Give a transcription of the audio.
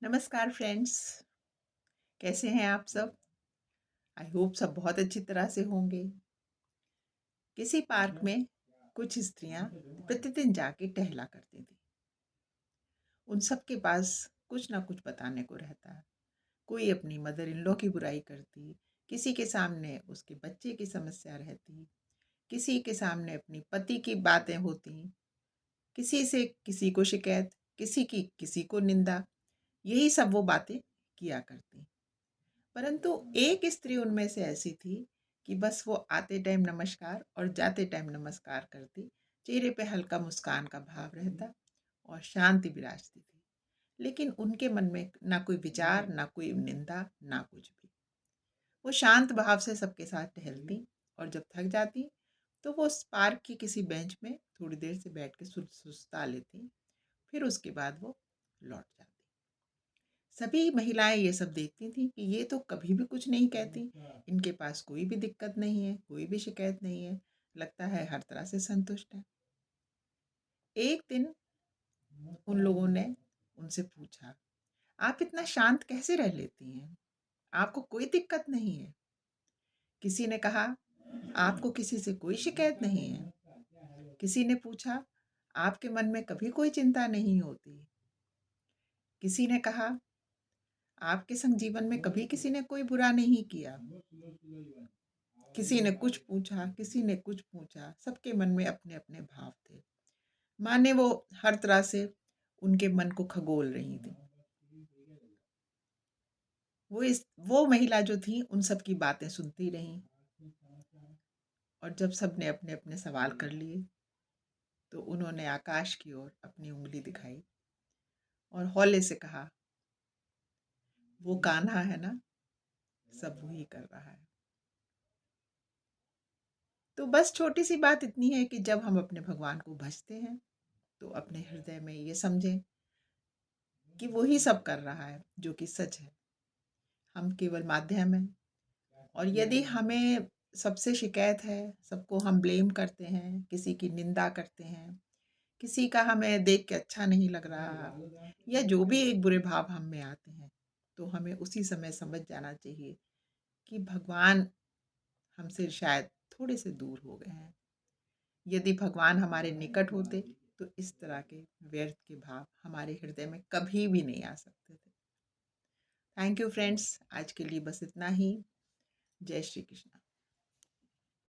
नमस्कार फ्रेंड्स, कैसे हैं आप सब? आई होप सब बहुत अच्छी तरह से होंगे। किसी पार्क में कुछ स्त्रियां प्रतिदिन जाके टहला करती थी। उन सब के पास कुछ ना कुछ बताने को रहता। कोई अपनी मदर इन लॉ की बुराई करती, किसी के सामने उसके बच्चे की समस्या रहती, किसी के सामने अपनी पति की बातें होती, किसी से किसी को शिकायत, किसी की किसी को निंदा। यही सब वो बातें किया करती। परंतु एक स्त्री उनमें से ऐसी थी कि बस वो आते टाइम नमस्कार और जाते टाइम नमस्कार करती। चेहरे पे हल्का मुस्कान का भाव रहता और शांति विराजती थी। लेकिन उनके मन में ना कोई विचार, ना कोई निंदा, ना कुछ भी। वो शांत भाव से सबके साथ टहलती और जब थक जाती तो वो उस पार्क की किसी बेंच में थोड़ी देर से बैठ के सुस्ता लेती। फिर उसके बाद वो लौट जाती। सभी महिलाएं ये सब देखती थी कि ये तो कभी भी कुछ नहीं कहती, इनके पास कोई भी दिक्कत नहीं है, कोई भी शिकायत नहीं है, लगता है हर तरह से संतुष्ट है। एक दिन उन लोगों ने उनसे पूछा, आप इतना शांत कैसे रह लेती हैं? आपको कोई दिक्कत नहीं है? किसी ने कहा, आपको किसी से कोई शिकायत नहीं है? किसी ने पूछा, आपके मन में कभी कोई चिंता नहीं होती? किसी ने कहा, आपके संग जीवन में कभी किसी ने कोई बुरा नहीं किया? किसी ने कुछ पूछा, किसी ने कुछ पूछा, सबके मन में अपने अपने भाव थे। माने वो हर तरह से उनके मन को खगोल रही थी। वो महिला जो थी उन सब की बातें सुनती रही और जब सबने अपने अपने सवाल कर लिए तो उन्होंने आकाश की ओर अपनी उंगली दिखाई और हौले से कहा, वो कान्हा है ना, सब वही कर रहा है। तो बस छोटी सी बात इतनी है कि जब हम अपने भगवान को भजते हैं तो अपने हृदय में ये समझें कि वो ही सब कर रहा है, जो कि सच है। हम केवल माध्यम हैं और यदि हमें सबसे शिकायत है, सबको हम ब्लेम करते हैं, किसी की निंदा करते हैं, किसी का हमें देख के अच्छा नहीं लग रहा या जो भी एक बुरे भाव हम में आते हैं, तो हमें उसी समय समझ जाना चाहिए कि भगवान हमसे शायद थोड़े से दूर हो गए हैं। यदि भगवान हमारे निकट होते तो इस तरह के व्यर्थ के भाव हमारे हृदय में कभी भी नहीं आ सकते थे। थैंक यू फ्रेंड्स, आज के लिए बस इतना ही। जय श्री कृष्ण।